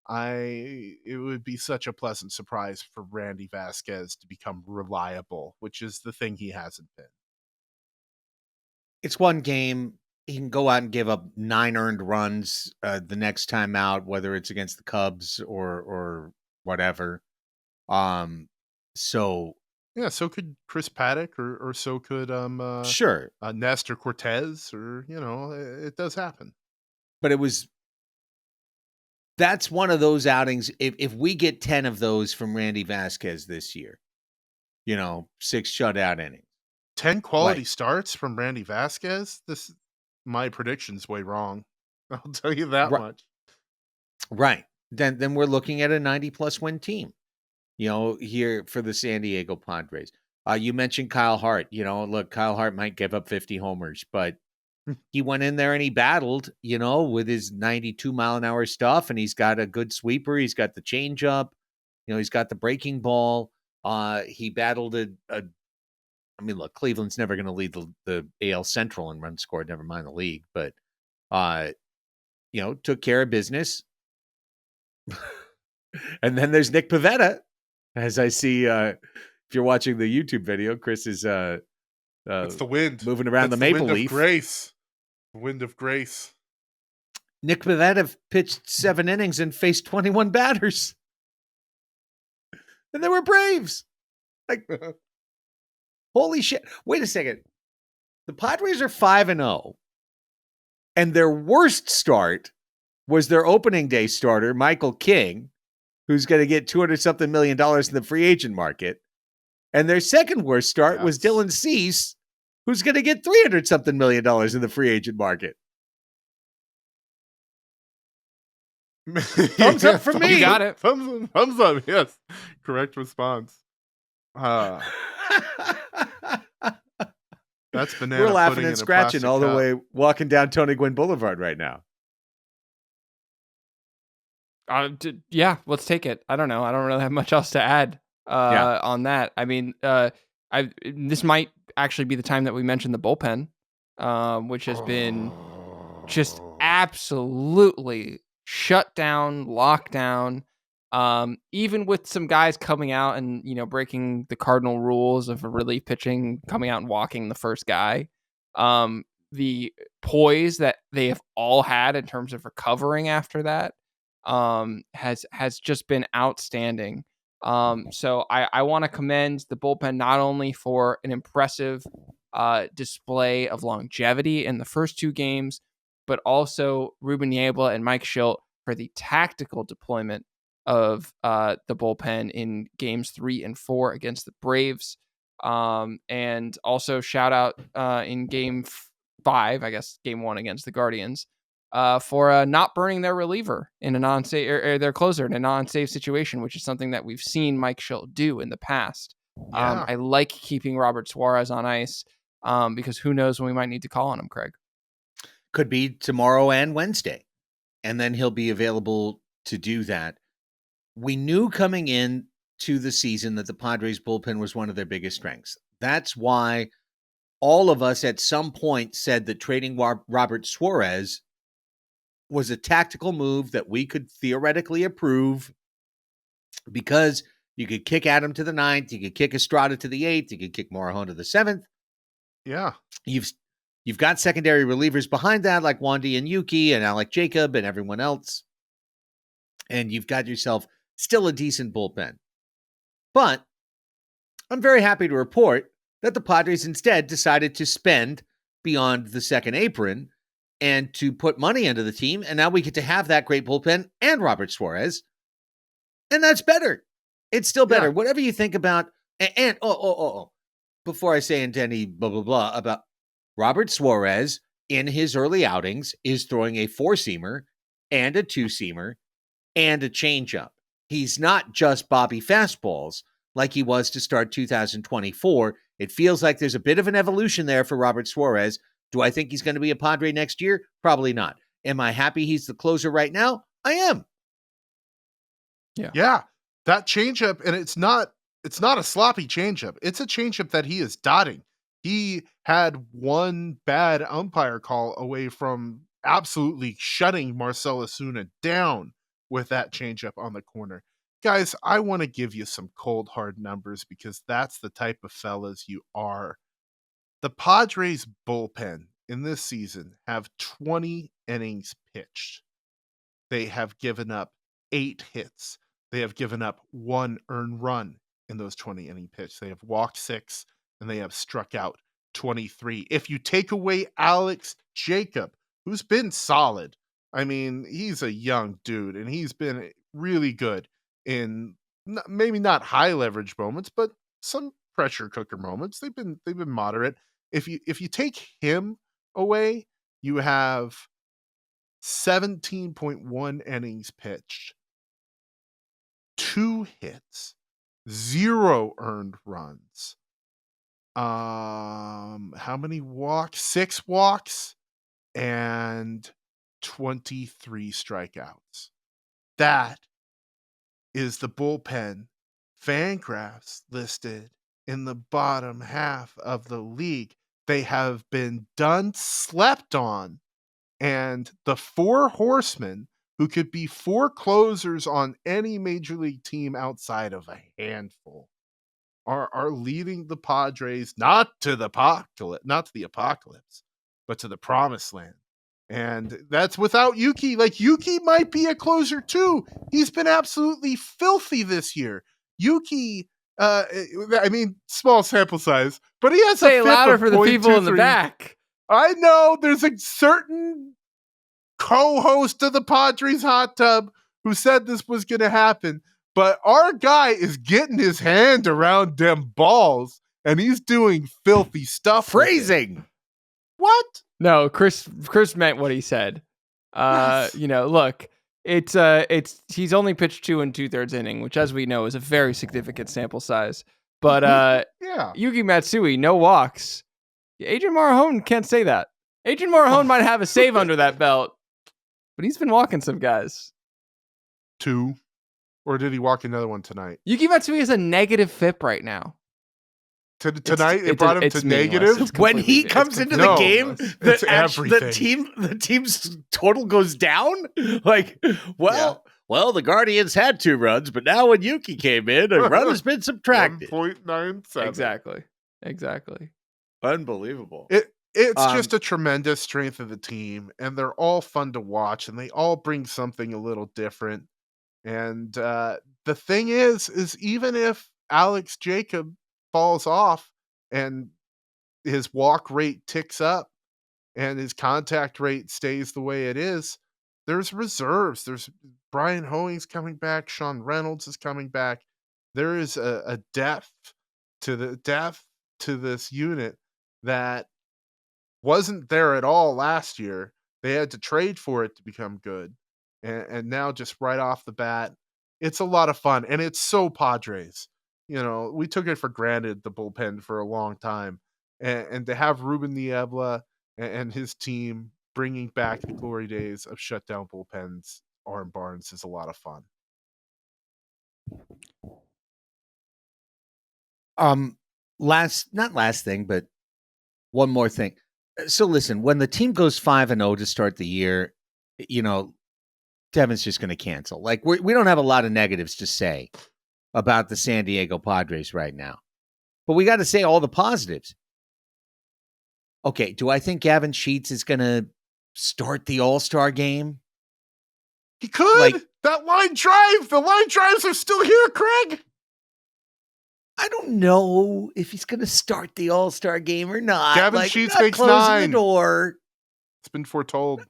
it would be such a pleasant surprise for Randy Vasquez to become reliable, which is the thing he hasn't been. It's one game. He can go out and give up 9 earned runs the next time out, whether it's against the Cubs or whatever. So could Chris Paddock, or so could sure, Nestor Cortez, or it does happen. But that's one of those outings. If we get 10 of those from Randy Vasquez this year, 6 shutout innings, 10 quality starts from Randy Vasquez. My prediction's way wrong. I'll tell you that much. Right. Then we're looking at a 90+ win team, here for the San Diego Padres. You mentioned Kyle Hart. Look, Kyle Hart might give up 50 homers, but he went in there and he battled, with his 92-mile-an-hour stuff, and he's got a good sweeper. He's got the changeup. He's got the breaking ball. He battled look, Cleveland's never going to lead the AL Central in runs scored, never mind the league, but, took care of business. And then there's Nick Pivetta, as I see, if you're watching the YouTube video, Chris is it's the wind moving around the maple leaf. Wind of grace. Nick Pivetta pitched 7 innings and faced 21 batters. And they were Braves. Like, holy shit. Wait a second. The Padres are 5-0. And their worst start was their opening day starter, Michael King, who's going to get $200-something million in the free agent market. And their second worst start was Dylan Cease, who's going to get $300-something million in the free agent market. Thumbs up for me. You got it. Thumbs up. Yes. Correct response. That's banana. We're laughing and scratching all the way walking down Tony Gwynn Boulevard right now. Yeah, let's take it. I don't know. I don't really have much else to add on that. I mean, this might actually be the time that we mentioned the bullpen, which has been just absolutely shut down, locked down. Even with some guys coming out and, breaking the cardinal rules of relief pitching, coming out and walking the first guy. The poise that they have all had in terms of recovering after that has just been outstanding. So I want to commend the bullpen not only for an impressive display of longevity in the first 2 games, but also Ruben Yebel and Mike Shildt for the tactical deployment of the bullpen in games 3 and 4 against the Braves. And also shout out in game 5, I guess, game 1 against the Guardians, for not burning their reliever in a non-save, or their closer in a non-save situation, which is something that we've seen Mike Shildt do in the past. Yeah. I like keeping Robert Suarez on ice because who knows when we might need to call on him, Craig. Could be tomorrow and Wednesday, and then he'll be available to do that. We knew coming in to the season that the Padres bullpen was one of their biggest strengths. That's why all of us at some point said that trading Robert Suarez was a tactical move that we could theoretically approve, because you could kick Adam to the 9th, you could kick Estrada to the 8th, you could kick Morejon to the 7th. Yeah. You've got secondary relievers behind that, like Wandy and Yuki and Alec Jacob and everyone else. And you've got yourself still a decent bullpen. But I'm very happy to report that the Padres instead decided to spend beyond the second apron and to put money into the team. And now we get to have that great bullpen and Robert Suarez. And that's better. It's still better. Yeah. Whatever you think about, and before I say any blah, blah, blah about Robert Suarez in his early outings is throwing a 4-seamer and a 2-seamer and a changeup. He's not just Bobby fastballs like he was to start 2024. It feels like there's a bit of an evolution there for Robert Suarez. Do I think he's going to be a Padre next year? Probably not. Am I happy he's the closer right now? I am. Yeah. That changeup, and it's not a sloppy changeup. It's a changeup that he is dotting. He had one bad umpire call away from absolutely shutting Marcell Ozuna down with that changeup on the corner. Guys, I want to give you some cold, hard numbers because that's the type of fellas you are. The Padres bullpen in this season have 20 innings pitched. They have given up 8 hits. They have given up 1 earned run in those 20 inning pitch. They have walked 6 and they have struck out 23. If you take away Alex Jacob, who's been solid, I mean, he's a young dude and he's been really good in maybe not high leverage moments, but some pressure cooker moments. They've been moderate. If you take him away, you have 17.1 innings pitched, 2 hits, 0 earned runs. How many walks? 6 walks and 23 strikeouts. That is the bullpen Fangraphs listed in the bottom half of the league. They have been slept on, and the 4 horsemen who could be 4 closers on any major league team outside of a handful are leading the Padres not to the apocalypse, but to the promised land. And that's without Yuki. Like, Yuki might be a closer too. He's been absolutely filthy this year. Yuki, I mean, small sample size, but he has Say a it FIP louder of for the people in the .23. back. I know there's a certain co-host of the Padres Hot Tub who said this was going to happen, but our guy is getting his hand around them balls and he's doing filthy stuff. Phrasing. What? No, Chris meant what he said. Yes. You know, look, it's he's only pitched 2 2/3 inning, which, as we know, is a very significant sample size. But Yeah. Yuki Matsui, no walks. Adrian Morejon can't say that. Adrian Morejon might have a save under that belt, but he's been walking some guys. 2, or did he walk another one tonight? Yuki Matsui is a negative FIP right now. Tonight it brought him to negative. It's When he completely- comes it's into completely the game, meaningless. It's the everything. the team's total goes down. Like, well, the Guardians had 2 runs, but now when Yuki came in, a run has been subtracted. 1.97. Exactly. Unbelievable. It's just a tremendous strength of the team, and they're all fun to watch, and they all bring something a little different. And the thing is even if Alex Jacob falls off and his walk rate ticks up and his contact rate stays the way it is, there's reserves. There's Brian Hoey's coming back. Sean Reynolds is coming back. There is a depth to this unit that wasn't there at all last year. They had to trade for it to become good. And now just right off the bat, it's a lot of fun. And it's so Padres. You know, we took it for granted, the bullpen, for a long time. And to have Ruben Niebla and his team bringing back the glory days of shutdown bullpens, arm barns, is a lot of fun. Not last thing, but one more thing. So listen, when the team goes 5-0 to start the year, you know, Devin's just going to cancel. Like we don't have a lot of negatives to say about the San Diego Padres right now, but we got to say all the positives. Okay, do I think Gavin Sheets is going to start the All-Star game? He could. That line drive. The line drives are still here, Craig. I don't know if he's going to start the All-Star game or not. Gavin Sheets not makes closing 9. the door. It's been foretold.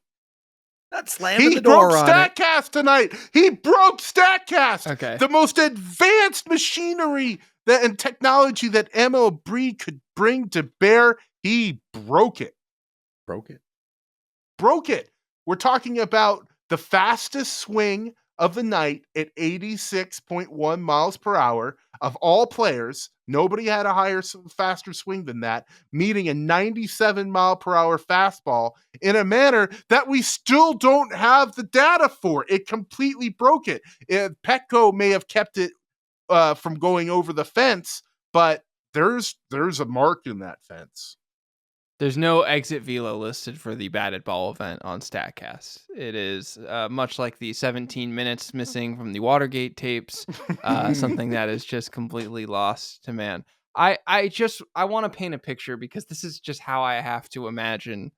Not slamming the door on it. He broke StatCast tonight. He broke StatCast. Okay. The most advanced machinery and technology that MLB could bring to bear. He broke it. Broke it. We're talking about the fastest swing of the night at 86.1 miles per hour of all players. Nobody had a faster swing than that, meeting a 97 mile per hour fastball in a manner that we still don't have the data for. It completely broke it. Petco may have kept it from going over the fence, but there's a mark in that fence. There's no exit velo listed for the batted ball event on StatCast. It is much like the 17 minutes missing from the Watergate tapes, something that is just completely lost to man. I want to paint a picture because this is just how I have to imagine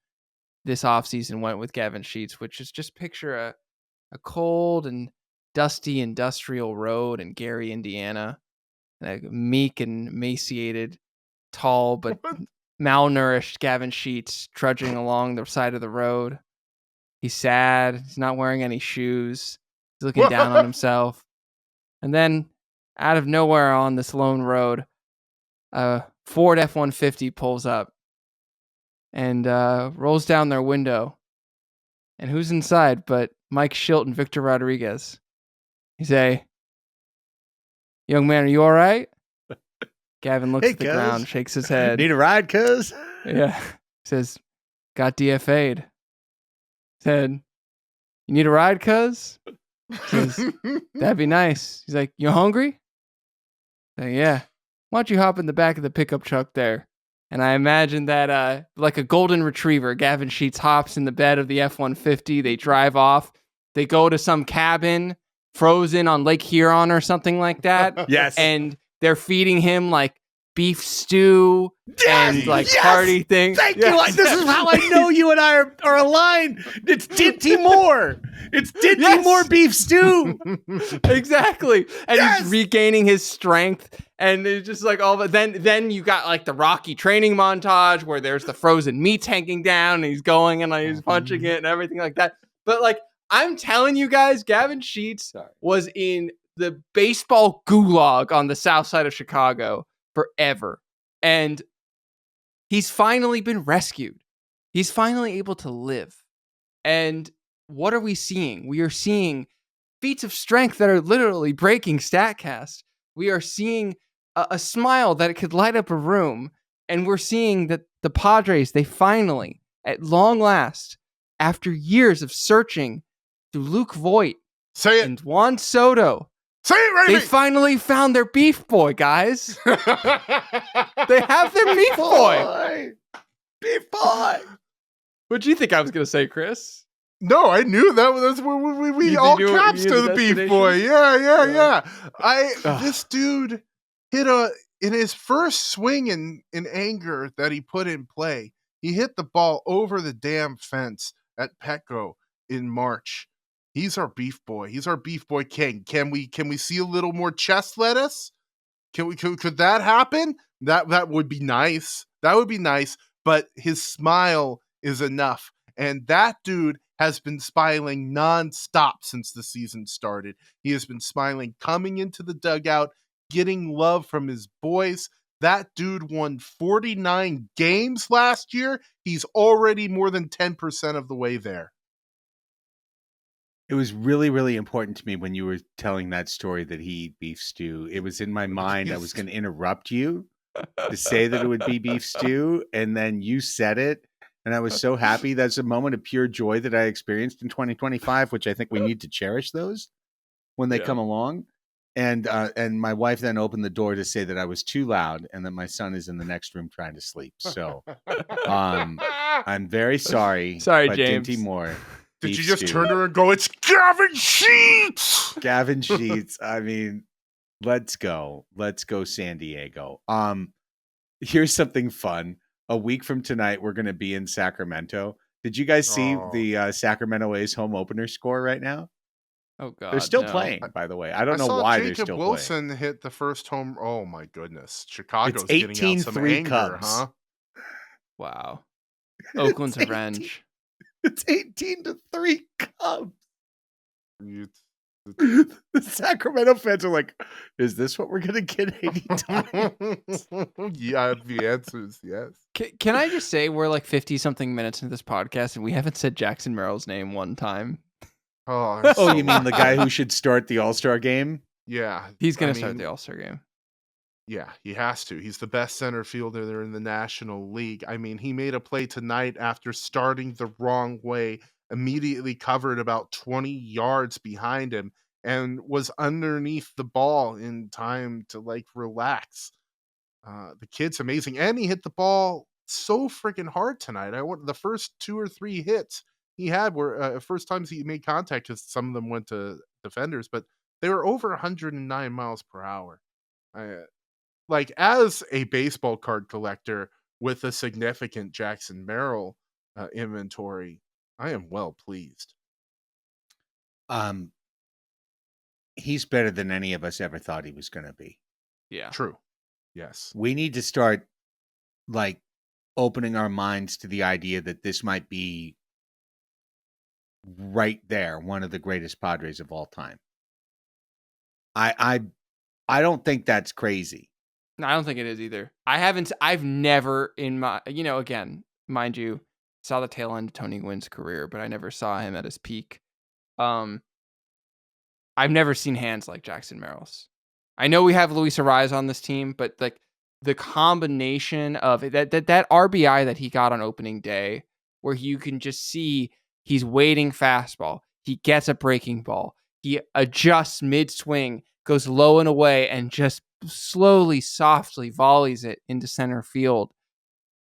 this offseason went with Gavin Sheets, which is just picture a cold and dusty industrial road in Gary, Indiana, a meek and emaciated, tall but malnourished Gavin Sheets trudging along the side of the road. He's sad. He's not wearing any shoes. He's looking down on himself. And then, out of nowhere on this lone road, a Ford F-150 pulls up and rolls down their window. And who's inside but Mike Shildt and Victor Rodriguez? He say, "Young man, are you all right?" Gavin looks at the ground, shakes his head. Need a ride, cuz? Yeah. Says, "Got DFA'd." Said, "You need a ride, cuz?" Says, "That'd be nice." He's like, "You hungry?" Like, "Yeah. Why don't you hop in the back of the pickup truck there?" And I imagine that like a golden retriever, Gavin Sheets hops in the bed of the F-150. They drive off. They go to some cabin frozen on Lake Huron or something like that. Yes. And they're feeding him like beef stew and like party things. Thank you. This is how I know you and I are aligned. It's Dinty Moore. It's Dinty Moore beef stew. Exactly. And he's regaining his strength. And it's just like all but then you got like the Rocky training montage where there's the frozen meats hanging down and he's going and he's punching it and everything like that. But like I'm telling you guys, Gavin Sheets was in the baseball gulag on the south side of Chicago forever. And he's finally been rescued. He's finally able to live. And what are we seeing? We are seeing feats of strength that are literally breaking StatCast. We are seeing a smile that could light up a room. And we're seeing that the Padres, they finally, at long last, after years of searching through Luke Voigt and Juan Soto, say it, Raphie! They finally found their beef boy, guys. They have their beef boy. Beef boy. What do you think I was going to say, Chris? No, I knew that's where we all caps to the beef boy. Yeah. This dude hit in his first swing in anger that he put in play. He hit the ball over the damn fence at Petco in March. He's our beef boy. He's our beef boy king. Can we see a little more chest lettuce? Could that happen? That would be nice. That would be nice. But his smile is enough. And that dude has been smiling nonstop since the season started. He has been smiling coming into the dugout, getting love from his boys, That dude won 49 games last year. He's already more than 10% of the way there. It was really, really important to me when you were telling that story that he eat beef stew. It was in my mind. I was going to interrupt you to say that it would be beef stew, and then you said it, and I was so happy. That's a moment of pure joy that I experienced in 2025, which I think we need to cherish those when they come along. And my wife then opened the door to say that I was too loud and that my son is in the next room trying to sleep. So I'm very sorry. Sorry, but James. Dinty Moore. Did beef you just stew. turn to her and go, "It's Gavin Sheets"? Gavin Sheets. I mean, let's go. Let's go San Diego. Here's something fun. A week from tonight, we're going to be in Sacramento. Did you guys see the Sacramento A's home opener score right now? Oh God, They're still no. playing, by the way. I don't know saw why Jacob they're still Wilson playing. hit the first home. Oh my goodness, Chicago's It's getting out some 18-3 anger, Cubs. huh? Wow. Oakland's revenge. It's 18-3 Cubs. You- The Sacramento fans are like, is this what we're going to get 80 times? Yeah, the answer is yes. Can I just say we're like 50-something minutes into this podcast and we haven't said Jackson Merrill's name one time? Oh, you mean the guy who should start the All-Star game? Yeah, He's going to start the All-Star game. Yeah, he has to. He's the best center fielder there in the National League. I mean, he made a play tonight after starting the wrong way, immediately covered about 20 yards behind him, and was underneath the ball in time to like relax. The kid's amazing, and he hit the ball so freaking hard tonight. The first 2 or 3 hits he had were first times he made contact, because some of them went to defenders, but they were over 109 miles per hour. Like, as a baseball card collector with a significant Jackson Merrill inventory, I am well pleased. He's better than any of us ever thought he was going to be. Yeah. True. Yes. We need to start like opening our minds to the idea that this might be right there, one of the greatest Padres of all time. I don't think that's crazy. No, I don't think it is either. I've never in my, again, mind you, saw the tail end of Tony Gwynn's career, but I never saw him at his peak. I've never seen hands like Jackson Merrill's. I know we have Luis Ariz on this team, but like the combination of that RBI that he got on opening day, where you can just see he's waiting fastball, he gets a breaking ball, he adjusts mid swing, goes low and away, and just slowly, softly volleys it into center field.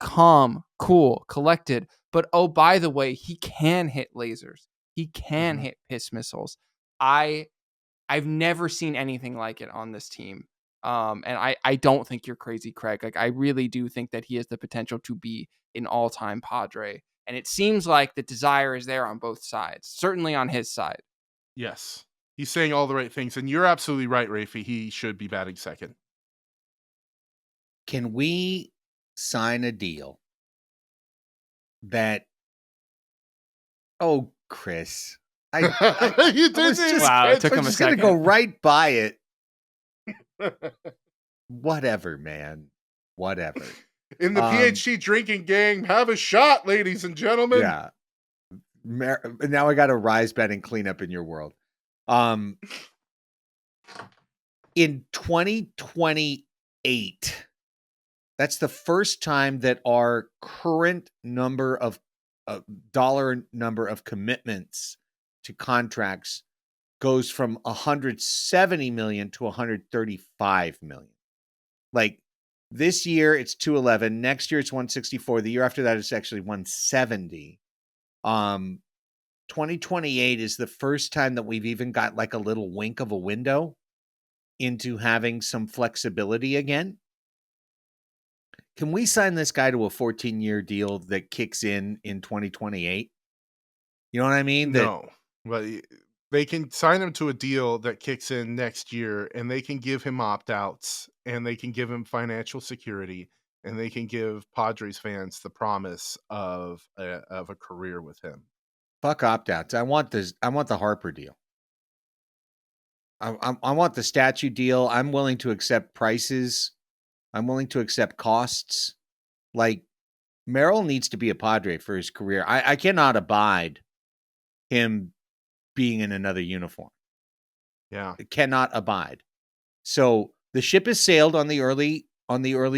Calm, cool, collected. But oh, by the way, he can hit lasers. He can hit piss missiles. I've never seen anything like it on this team. And I don't think you're crazy, Craig. Like, I really do think that he has the potential to be an all-time Padre. And it seems like the desire is there on both sides, certainly on his side. Yes. He's saying all the right things, and you're absolutely right, Raphie. He should be batting second. Can we sign a deal that, oh, Chris, You was just, Wow, it took I'm him a just gonna second. go right by it. Whatever, man. Whatever. In the PhD drinking game, have a shot, ladies and gentlemen. Yeah. Now I got to rise bet and clean up in your world. In 2028, that's the first time that our current dollar number of commitments to contracts goes from 170 million to 135 million. Like, this year it's 211, next year it's 164, the year after that it's actually 170. 2028 is the first time that we've even got like a little wink of a window into having some flexibility again. Can we sign this guy to a 14-year deal that kicks in 2028? You know what I mean? No, but they can sign him to a deal that kicks in next year, and they can give him opt-outs, and they can give him financial security, and they can give Padres fans the promise of a career with him. Fuck opt-outs. I want the Harper deal. I want the statue deal. I'm willing to accept prices I'm willing to accept costs. Like, Merrill needs to be a Padre for his career. I cannot abide him being in another uniform. Yeah. I cannot abide. So the ship has sailed on the early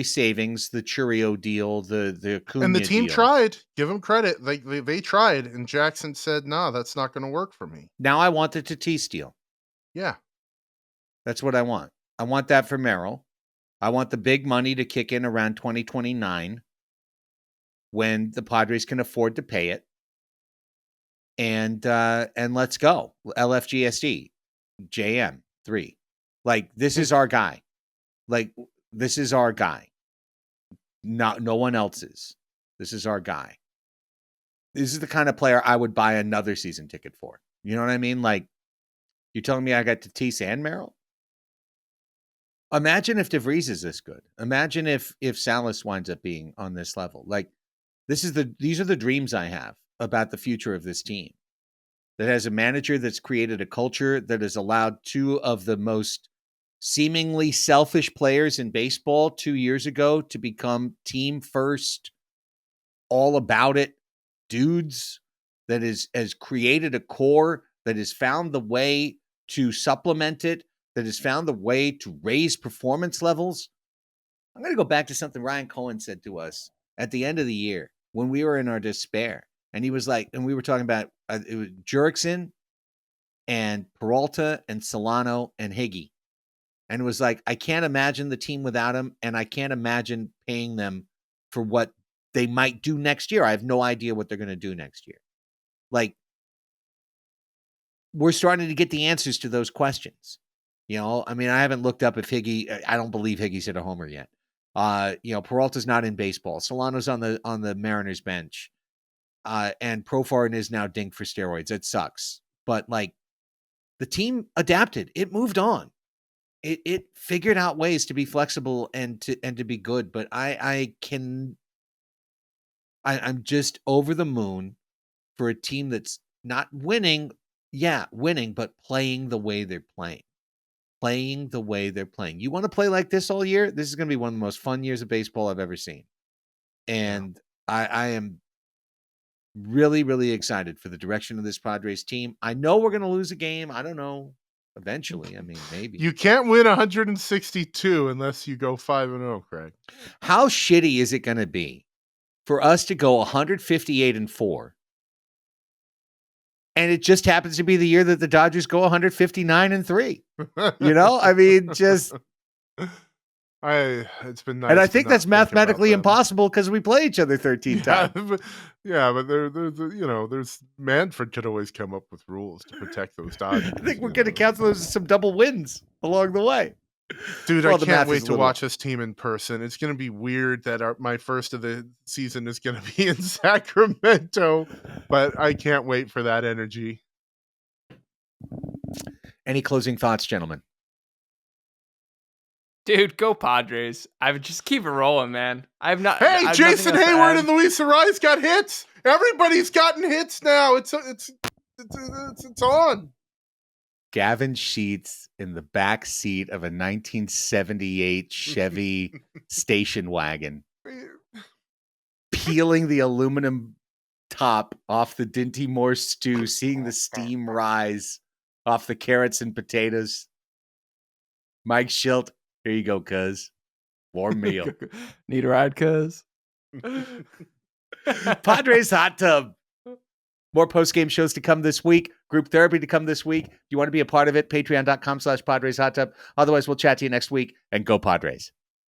savings, the Churio deal, the Acuna And the team deal. tried. Give them credit. They tried, and Jackson said, "No, that's not going to work for me." Now I want the Tatis deal. Yeah. That's what I want. I want that for Merrill. I want the big money to kick in around 2029 when the Padres can afford to pay it. And let's go. LFGSD, JM 3. Like, this is our guy. Like, this is our guy. No one else's. This is our guy. This is the kind of player I would buy another season ticket for. You know what I mean? Like, you're telling me I got Tatis and Merrill? Imagine if DeVries is this good. Imagine if Salas winds up being on this level. Like, these are the dreams I have about the future of this team. That has a manager that's created a culture that has allowed two of the most seemingly selfish players in baseball 2 years ago to become team first, all about it dudes, that has created a core that has found the way to supplement it, that has found the way to raise performance levels. I'm going to go back to something Ryan Cohen said to us at the end of the year when we were in our despair. And he was like, and we were talking about it was Jurickson and Peralta and Solano and Higgy. And it was like, I can't imagine the team without him, and I can't imagine paying them for what they might do next year. I have no idea what they're going to do next year. Like, we're starting to get the answers to those questions. You know, I mean, I haven't looked up if Higgy, I don't believe Higgy's hit a homer yet. You know, Peralta's not in baseball. Solano's on the Mariners bench. And Profar is now dinked for steroids. It sucks. But, like, the team adapted. It moved on. It figured out ways to be flexible and to be good. But I'm just over the moon for a team that's not winning. Yeah, winning, but playing the way they're playing. Playing the way they're playing. You want to play like this all year? This is going to be one of the most fun years of baseball I've ever seen. And yeah. I am really, really excited for the direction of this Padres team. I know we're going to lose a game. I don't know. Eventually, I mean, maybe. You can't win 162 unless you go 5-0, Craig. How shitty is it going to be for us to go 158-4? And it just happens to be the year that the Dodgers go 159-3. You know, I mean, just. It's been nice. And I think that's mathematically impossible because we play each other 13 times. But there's Manfred could always come up with rules to protect those Dodgers. I think we're going to count those as some double wins along the way. Dude, I can't wait to watch this team in person. It's going to be weird that my first of the season is going to be in Sacramento, but I can't wait for that energy. Any closing thoughts, gentlemen? Dude, go Padres. I would just keep it rolling, man. Hey, Jason Hayward and Luis Ariz got hits. Everybody's gotten hits now. It's on. Gavin Sheets in the back seat of a 1978 Chevy station wagon, peeling the aluminum top off the Dinty Moore stew, seeing the steam rise off the carrots and potatoes. Mike Shildt, here you go, cuz. Warm meal. Need a ride, cuz? Padres Hot Tub. More post-game shows to come this week. Group therapy to come this week. If you want to be a part of it, patreon.com/Padres Hot Tub. Otherwise, we'll chat to you next week, and go Padres.